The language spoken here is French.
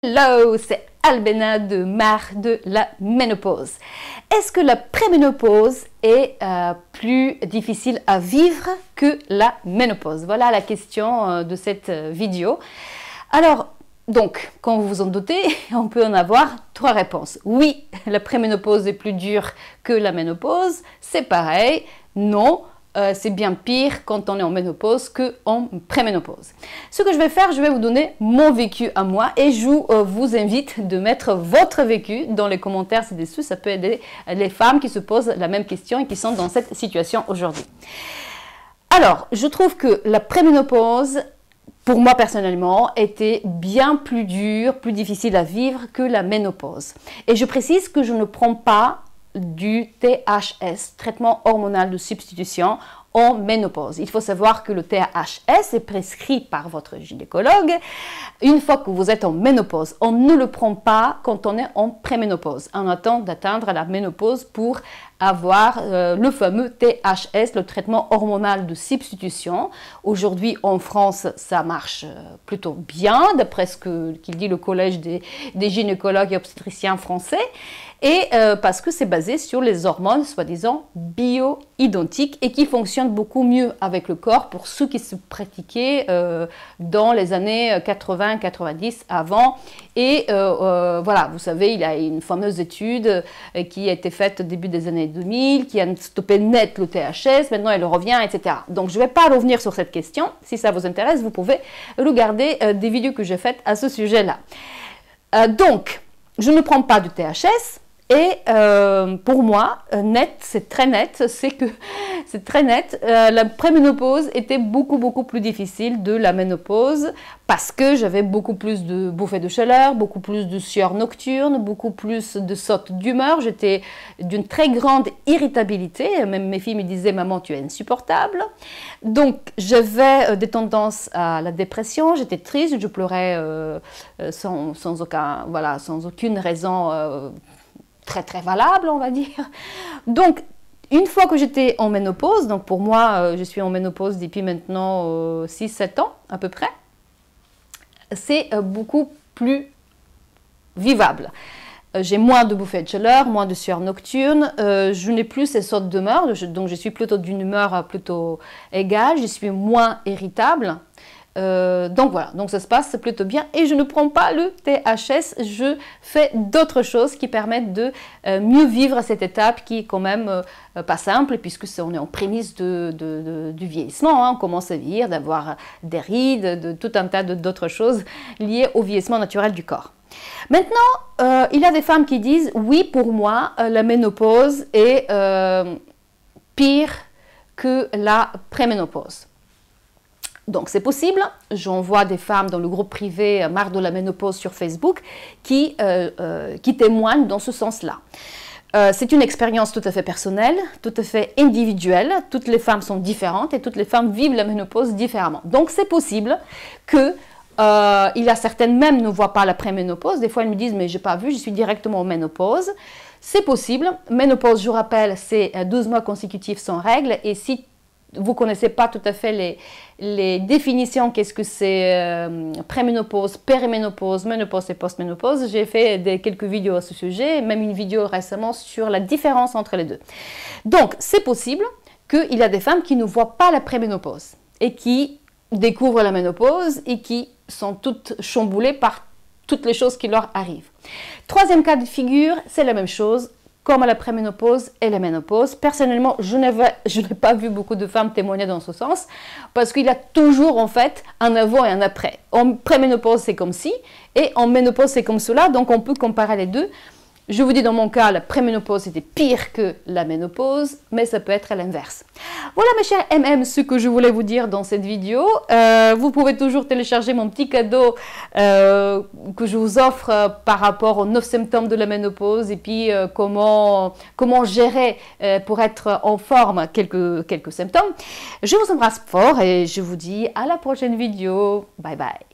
Hello, c'est Albena de Mare de la ménopause. Est-ce que la préménopause est plus difficile à vivre que la ménopause? Voilà la question de cette vidéo. Alors, donc, quand vous vous en doutez, on peut en avoir trois réponses. Oui, la préménopause est plus dure que la ménopause. C'est pareil. Non. C'est bien pire quand on est en ménopause qu'en préménopause. Ce que je vais faire, je vais vous donner mon vécu à moi et je vous invite de mettre votre vécu dans les commentaires ci-dessous. Ça peut aider les femmes qui se posent la même question et qui sont dans cette situation aujourd'hui. Alors, je trouve que la préménopause, pour moi personnellement, était bien plus dure, plus difficile à vivre que la ménopause. Et je précise que je ne prends pas du THS, traitement hormonal de substitution, en ménopause. Il faut savoir que le THS est prescrit par votre gynécologue une fois que vous êtes en ménopause. On ne le prend pas quand on est en préménopause. On attend d'atteindre la ménopause pour avoir le fameux THS, le traitement hormonal de substitution. Aujourd'hui, en France, ça marche plutôt bien, d'après ce qu'il dit le Collège des gynécologues et obstétriciens français, et parce que c'est basé sur les hormones soi-disant bio-identiques et qui fonctionnent beaucoup mieux avec le corps pour ceux qui se pratiquaient dans les années 80-90 avant. Et voilà, vous savez, il y a une fameuse étude qui a été faite au début des années 2000, qui a stoppé net le THS, maintenant elle revient, etc. Donc je ne vais pas revenir sur cette question. Si ça vous intéresse, vous pouvez regarder des vidéos que j'ai faites à ce sujet-là. Donc, je ne prends pas du THS. Et pour moi, c'est très net, la préménopause était beaucoup plus difficile de la ménopause parce que j'avais beaucoup plus de bouffées de chaleur, beaucoup plus de sueur nocturne, beaucoup plus de sautes d'humeur. J'étais d'une très grande irritabilité, même mes filles me disaient « Maman, tu es insupportable ». Donc j'avais des tendances à la dépression, j'étais triste, je pleurais sans aucune raison très valable, on va dire. Donc, une fois que j'étais en ménopause, donc pour moi, je suis en ménopause depuis maintenant 6-7 ans à peu près, c'est beaucoup plus vivable. J'ai moins de bouffées de chaleur, moins de sueur nocturne, je n'ai plus ces sautes d'humeur, donc je suis plutôt d'une humeur plutôt égale, je suis moins irritable. Donc voilà, donc ça se passe plutôt bien et je ne prends pas le THS, je fais d'autres choses qui permettent de mieux vivre cette étape qui est quand même pas simple puisque on est en prémisse du vieillissement, hein. On commence à vieillir, d'avoir des rides, de tout un tas d'autres choses liées au vieillissement naturel du corps. Maintenant, il y a des femmes qui disent oui, pour moi la ménopause est pire que la préménopause. Donc c'est possible, j'en vois des femmes dans le groupe privé Mare de la ménopause sur Facebook qui témoignent dans ce sens-là. C'est une expérience tout à fait personnelle, tout à fait individuelle, toutes les femmes sont différentes et toutes les femmes vivent la ménopause différemment. Donc c'est possible que il y a certaines même ne voient pas la préménopause, des fois elles me disent mais j'ai pas vu, je suis directement en ménopause. C'est possible, ménopause je rappelle c'est 12 mois consécutifs sans règles et si vous ne connaissez pas tout à fait les définitions, qu'est-ce que c'est préménopause, périménopause, ménopause et postménopause. J'ai fait quelques vidéos à ce sujet, même une vidéo récemment sur la différence entre les deux. Donc, c'est possible qu'il y a des femmes qui ne voient pas la préménopause et qui découvrent la ménopause et qui sont toutes chamboulées par toutes les choses qui leur arrivent. Troisième cas de figure, c'est la même chose. Comme à la préménopause et la ménopause. Personnellement, je n'ai pas vu beaucoup de femmes témoigner dans ce sens parce qu'il y a toujours en fait un avant et un après. En préménopause, c'est comme ci et en ménopause, c'est comme cela. Donc, on peut comparer les deux. Je vous dis dans mon cas, la préménopause était pire que la ménopause, mais ça peut être à l'inverse. Voilà mes chers MM, ce que je voulais vous dire dans cette vidéo. Vous pouvez toujours télécharger mon petit cadeau que je vous offre par rapport aux 9 symptômes de la ménopause et puis comment gérer pour être en forme quelques symptômes. Je vous embrasse fort et je vous dis à la prochaine vidéo. Bye bye.